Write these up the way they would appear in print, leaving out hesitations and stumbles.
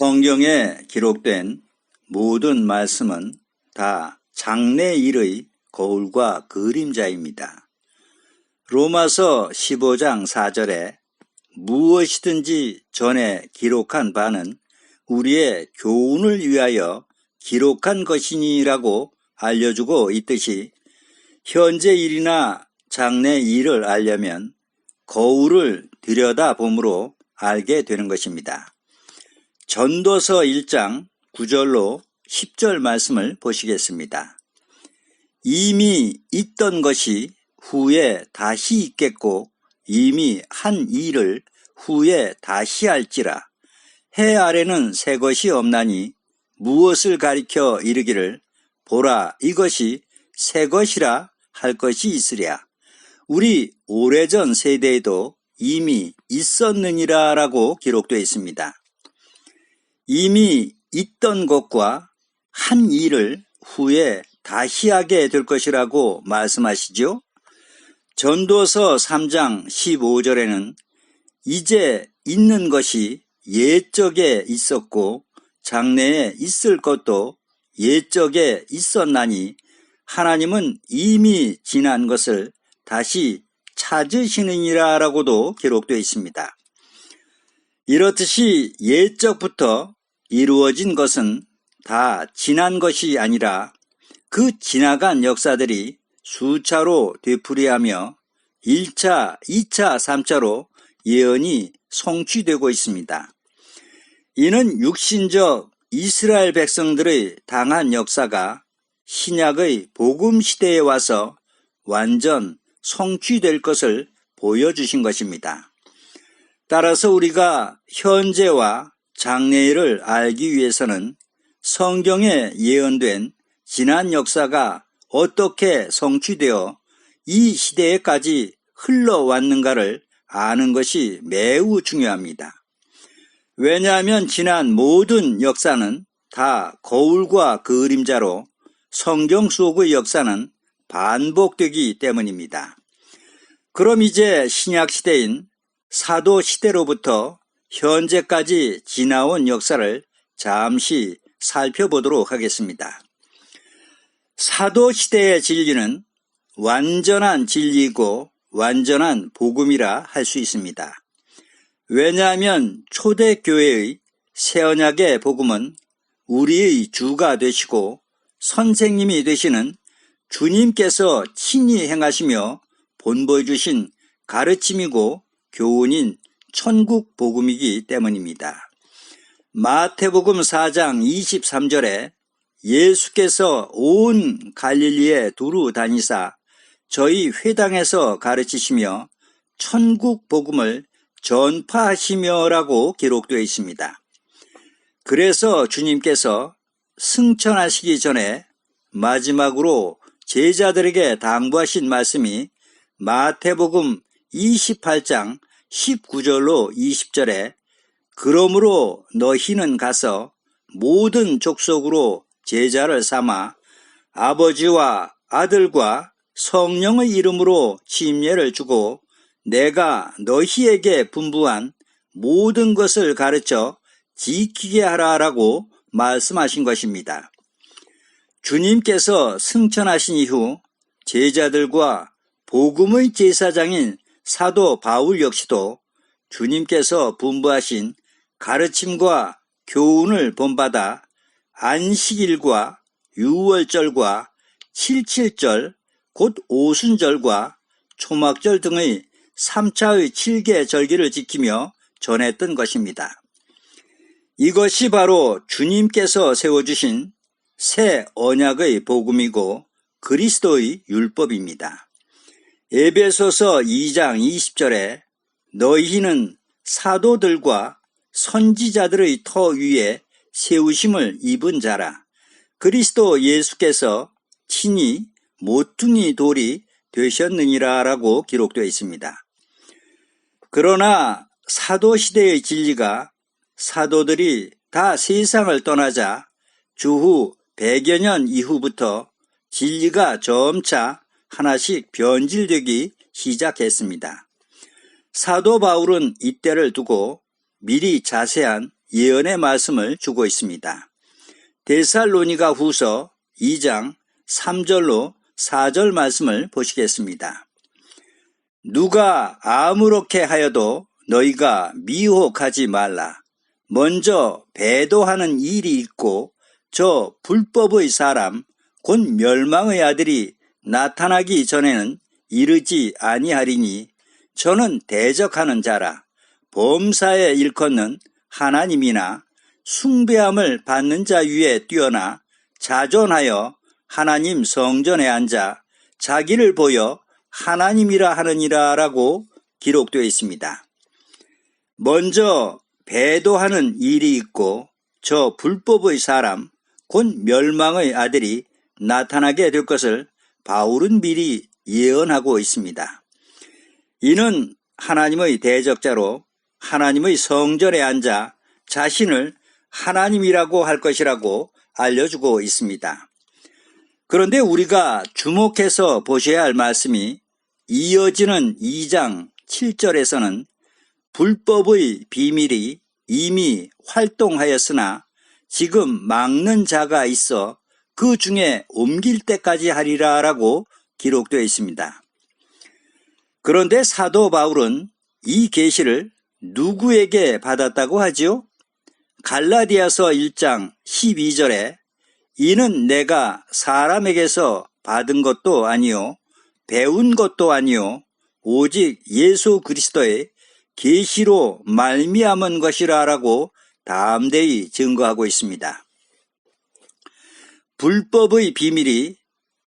성경에 기록된 모든 말씀은 다 장래일의 거울과 그림자입니다. 로마서 15장 4절에 무엇이든지 전에 기록한 바는 우리의 교훈을 위하여 기록한 것이니라고 알려주고 있듯이 현재 일이나 장래 일을 알려면 거울을 들여다봄으로 알게 되는 것입니다. 전도서 1장 9절로 10절 말씀을 보시겠습니다. 이미 있던 것이 후에 다시 있겠고 이미 한 일을 후에 다시 할지라. 해 아래는 새 것이 없나니 무엇을 가리켜 이르기를 보라 이것이 새 것이라 할 것이 있으랴. 우리 오래전 세대에도 이미 있었느니라 라고 기록되어 있습니다. 이미 있던 것과 한 일을 후에 다시 하게 될 것이라고 말씀하시죠. 전도서 3장 15절에는 이제 있는 것이 옛적에 있었고 장래에 있을 것도 옛적에 있었나니 하나님은 이미 지난 것을 다시 찾으시느니라 라고도 기록되어 있습니다. 이렇듯이 옛적부터 이루어진 것은 다 지난 것이 아니라 그 지나간 역사들이 수차로 되풀이하며 1차, 2차, 3차로 예언이 성취되고 있습니다. 이는 육신적 이스라엘 백성들의 당한 역사가 신약의 복음 시대에 와서 완전 성취될 것을 보여주신 것입니다. 따라서 우리가 현재와 장래일을 알기 위해서는 성경에 예언된 지난 역사가 어떻게 성취되어 이 시대에까지 흘러왔는가를 아는 것이 매우 중요합니다. 왜냐하면 지난 모든 역사는 다 거울과 그림자로 성경 속의 역사는 반복되기 때문입니다. 그럼 이제 신약 시대인 사도 시대로부터 현재까지 지나온 역사를 잠시 살펴보도록 하겠습니다. 사도 시대의 진리는 완전한 진리이고 완전한 복음이라 할 수 있습니다. 왜냐하면 초대교회의 새언약의 복음은 우리의 주가 되시고 선생님이 되시는 주님께서 친히 행하시며 본보여 주신 가르침이고 교훈인 천국 복음이기 때문입니다. 마태복음 4장 23절에 예수께서 온 갈릴리에 두루 다니사 저희 회당에서 가르치시며 천국 복음을 전파하시며라고 기록되어 있습니다. 그래서 주님께서 승천하시기 전에 마지막으로 제자들에게 당부하신 말씀이 마태복음 28장 19절로 20절에 그러므로 너희는 가서 모든 족속으로 제자를 삼아 아버지와 아들과 성령의 이름으로 침례를 주고 내가 너희에게 분부한 모든 것을 가르쳐 지키게 하라라고 말씀하신 것입니다. 주님께서 승천하신 이후 제자들과 복음의 제사장인 사도 바울 역시도 주님께서 분부하신 가르침과 교훈을 본받아 안식일과 유월절과 칠칠절 곧 오순절과 초막절 등의 3차의 7개 절기를 지키며 전했던 것입니다. 이것이 바로 주님께서 세워주신 새 언약의 복음이고 그리스도의 율법입니다. 에베소서 2장 20절에 너희는 사도들과 선지자들의 터 위에 세우심을 입은 자라. 그리스도 예수께서 친히 모퉁이 돌이 되셨느니라 라고 기록되어 있습니다. 그러나 사도시대의 진리가 사도들이 다 세상을 떠나자 주후 100여 년 이후부터 진리가 점차 하나씩 변질되기 시작했습니다. 사도 바울은 이때를 두고 미리 자세한 예언의 말씀을 주고 있습니다. 데살로니가 후서 2장 3절로 4절 말씀을 보시겠습니다. 누가 아무렇게 하여도 너희가 미혹하지 말라. 먼저 배도하는 일이 있고 저 불법의 사람 곧 멸망의 아들이 나타나기 전에는 이르지 아니하리니 저는 대적하는 자라. 범사에 일컫는 하나님이나 숭배함을 받는 자 위에 뛰어나 자존하여 하나님 성전에 앉아 자기를 보여 하나님이라 하느니라 라고 기록되어 있습니다. 먼저 배도하는 일이 있고 저 불법의 사람 곧 멸망의 아들이 나타나게 될 것을 바울은 미리 예언하고 있습니다. 이는 하나님의 대적자로 하나님의 성전에 앉아 자신을 하나님이라고 할 것이라고 알려주고 있습니다. 그런데 우리가 주목해서 보셔야 할 말씀이 이어지는 2장 7절에서는 불법의 비밀이 이미 활동하였으나 지금 막는 자가 있어 그 중에 옮길 때까지 하리라 라고 기록되어 있습니다. 그런데 사도 바울은 이 계시를 누구에게 받았다고 하지요? 갈라디아서 1장 12절에 이는 내가 사람에게서 받은 것도 아니요 배운 것도 아니요 오직 예수 그리스도의 계시로 말미암은 것이라 라고 담대히 증거하고 있습니다. 불법의 비밀이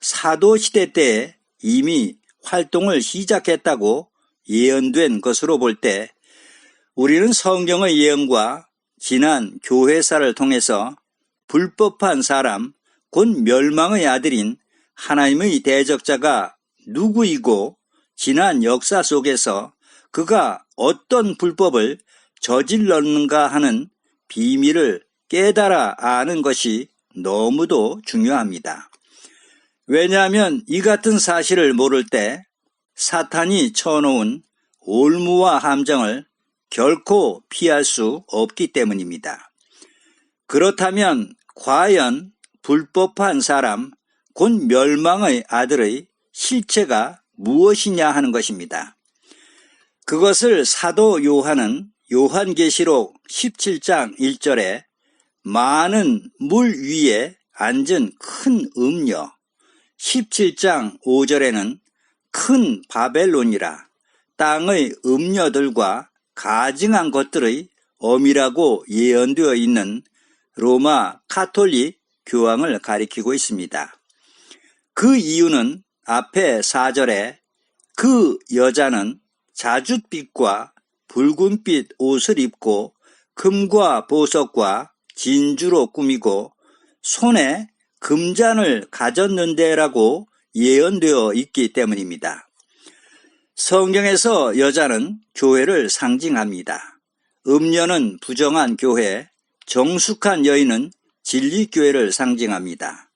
사도시대 때에 이미 활동을 시작했다고 예언된 것으로 볼 때 우리는 성경의 예언과 지난 교회사를 통해서 불법한 사람 곧 멸망의 아들인 하나님의 대적자가 누구이고 지난 역사 속에서 그가 어떤 불법을 저질렀는가 하는 비밀을 깨달아 아는 것이 너무도 중요합니다. 왜냐하면 이 같은 사실을 모를 때 사탄이 쳐놓은 올무와 함정을 결코 피할 수 없기 때문입니다. 그렇다면 과연 불법한 사람 곧 멸망의 아들의 실체가 무엇이냐 하는 것입니다. 그것을 사도 요한은 요한계시록 17장 1절에 많은 물 위에 앉은 큰 음녀, 17장 5절에는 큰 바벨론이라 땅의 음녀들과 가증한 것들의 엄이라고 예언되어 있는 로마 카톨릭 교황을 가리키고 있습니다. 그 이유는 앞에 4절에 그 여자는 자줏빛과 붉은빛 옷을 입고 금과 보석과 진주로 꾸미고 손에 금잔을 가졌는데라고 예언되어 있기 때문입니다. 성경에서 여자는 교회를 상징합니다. 음녀는 부정한 교회, 정숙한 여인은 진리교회를 상징합니다.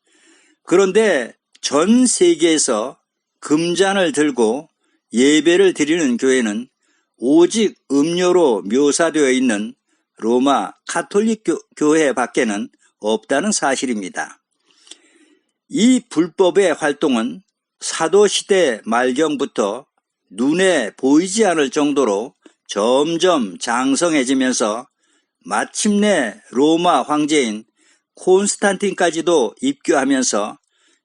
그런데 전 세계에서 금잔을 들고 예배를 드리는 교회는 오직 음료로 묘사되어 있는 로마 카톨릭 교회 밖에는 없다는 사실입니다. 이 불법의 활동은 사도시대 말경부터 눈에 보이지 않을 정도로 점점 장성해지면서 마침내 로마 황제인 콘스탄틴까지도 입교하면서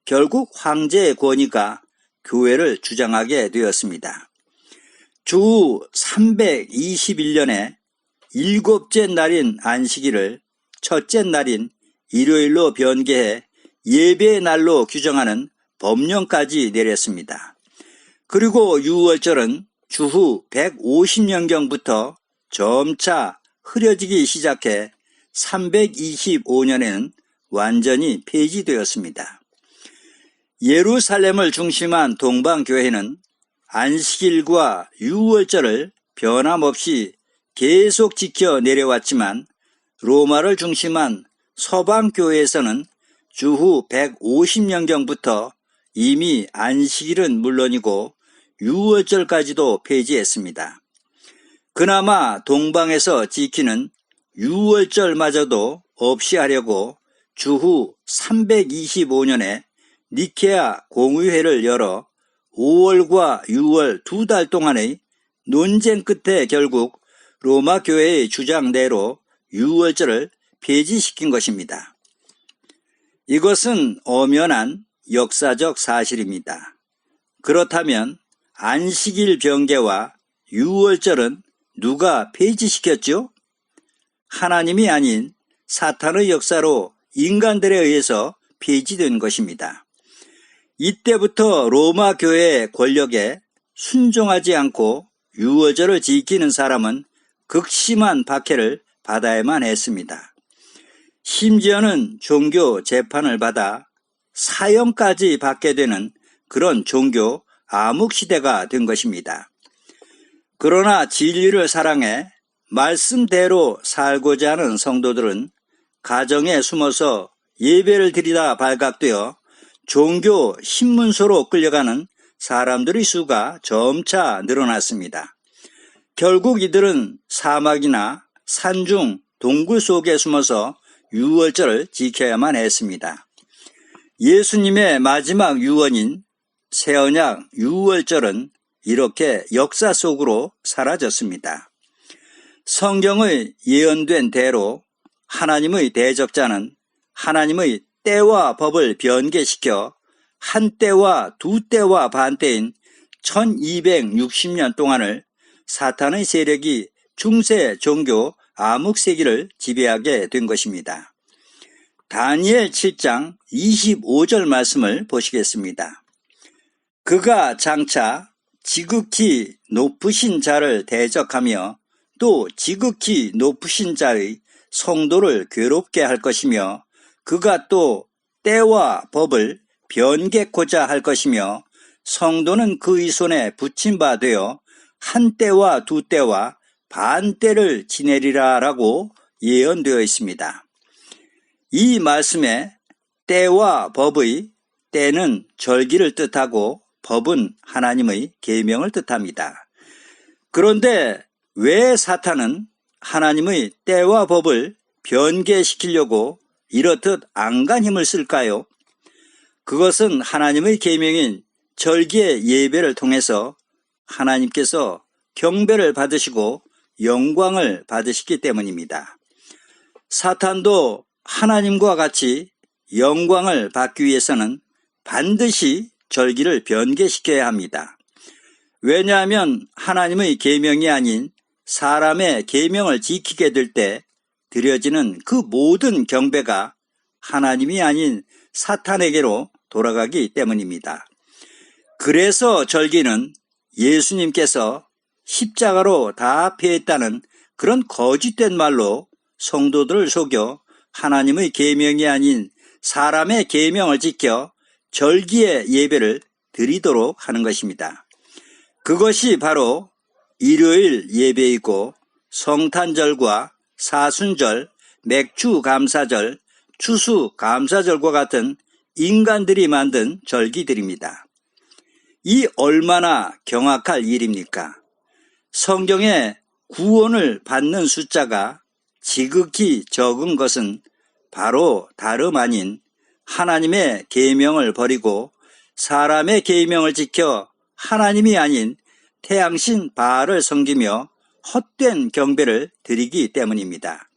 결국 황제의 권위가 교회를 주장하게 되었습니다. 주 321년에 일곱째 날인 안식일을 첫째 날인 일요일로 변개해 예배의 날로 규정하는 법령까지 내렸습니다. 그리고 유월절은 주후 150년경부터 점차 흐려지기 시작해 325년에는 완전히 폐지되었습니다. 예루살렘을 중심한 동방교회는 안식일과 유월절을 변함없이 계속 지켜 내려왔지만 로마를 중심한 서방교회에서는 주후 150년경부터 이미 안식일은 물론이고 유월절까지도 폐지했습니다. 그나마 동방에서 지키는 유월절마저도 없이 하려고 주후 325년에 니케아 공의회를 열어 5월과 6월 2달 동안의 논쟁 끝에 결국 로마 교회의 주장대로 유월절을 폐지시킨 것입니다. 이것은 엄연한 역사적 사실입니다. 그렇다면 안식일 병개와 유월절은 누가 폐지시켰죠? 하나님이 아닌 사탄의 역사로 인간들에 의해서 폐지된 것입니다. 이때부터 로마 교회의 권력에 순종하지 않고 유월절을 지키는 사람은 극심한 박해를 받아야만 했습니다. 심지어는 종교 재판을 받아 사형까지 받게 되는 그런 종교 암흑 시대가 된 것입니다. 그러나 진리를 사랑해 말씀대로 살고자 하는 성도들은 가정에 숨어서 예배를 드리다 발각되어 종교 신문소로 끌려가는 사람들의 수가 점차 늘어났습니다. 결국 이들은 사막이나 산중 동굴 속에 숨어서 유월절을 지켜야만 했습니다. 예수님의 마지막 유언인 새언약 유월절은 이렇게 역사 속으로 사라졌습니다. 성경의 예언된 대로 하나님의 대적자는 하나님의 때와 법을 변개시켜 한 때와 두 때와 반 때인 1260년 동안을 사탄의 세력이 중세 종교 암흑세기를 지배하게 된 것입니다. 다니엘 7장 25절 말씀을 보시겠습니다. 그가 장차 지극히 높으신 자를 대적하며 또 지극히 높으신 자의 성도를 괴롭게 할 것이며 그가 또 때와 법을 변개코자 할 것이며 성도는 그의 손에 붙임 바 되어 한 때와 두 때와 반 때를 지내리라 라고 예언되어 있습니다. 이 말씀에 때와 법의 때는 절기를 뜻하고 법은 하나님의 계명을 뜻합니다. 그런데 왜 사탄은 하나님의 때와 법을 변개시키려고 이렇듯 안간 힘을 쓸까요? 그것은 하나님의 계명인 절기의 예배를 통해서 하나님께서 경배를 받으시고 영광을 받으시기 때문입니다. 사탄도 하나님과 같이 영광을 받기 위해서는 반드시 절기를 변개시켜야 합니다. 왜냐하면 하나님의 계명이 아닌 사람의 계명을 지키게 될 때 드려지는 그 모든 경배가 하나님이 아닌 사탄에게로 돌아가기 때문입니다. 그래서 절기는 예수님께서 십자가로 다 폐했다는 그런 거짓된 말로 성도들을 속여 하나님의 계명이 아닌 사람의 계명을 지켜 절기의 예배를 드리도록 하는 것입니다. 그것이 바로 일요일 예배이고 성탄절과 사순절, 맥주감사절, 추수감사절과 같은 인간들이 만든 절기들입니다. 이 얼마나 경악할 일입니까? 성경에 구원을 받는 숫자가 지극히 적은 것은 바로 다름 아닌 하나님의 계명을 버리고 사람의 계명을 지켜 하나님이 아닌 태양신 바알을 섬기며 헛된 경배를 드리기 때문입니다.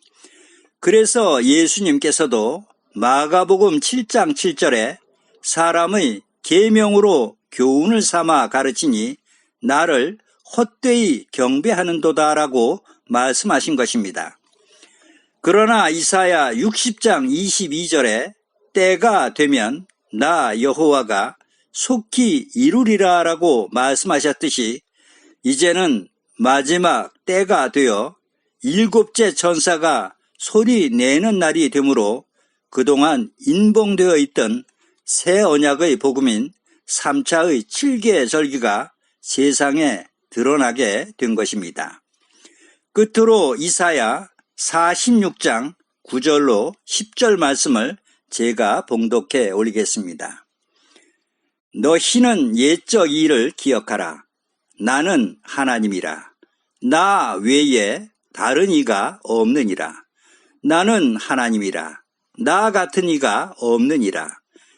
그래서 예수님께서도 마가복음 7장 7절에 사람의 계명으로 교훈을 삼아 가르치니 나를 헛되이 경배하는도다라고 말씀하신 것입니다. 그러나 이사야 60장 22절에 때가 되면 나 여호와가 속히 이루리라라고 말씀하셨듯이 이제는 마지막 때가 되어 일곱째 천사가 소리 내는 날이 되므로 그동안 인봉되어 있던 새 언약의 복음인 3차의 7개 절기가 세상에 드러나게 된 것입니다. 끝으로 이사야 46장 9절로 10절 말씀을 제가 봉독해 올리겠습니다. 너희는 옛적 일을 기억하라. 나는 하나님이라. 나 외에 다른 이가 없느니라. 나는 하나님이라. 나 같은 이가 없느니라.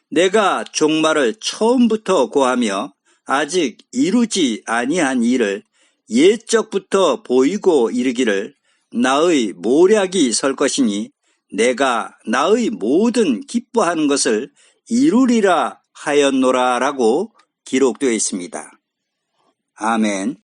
내가 종말을 처음부터 고하며 아직 이루지 아니한 일을 옛적부터 보이고 이르기를 나의 모략이 설 것이니 내가 나의 모든 기뻐하는 것을 이루리라 하였노라라고 기록되어 있습니다. 아멘.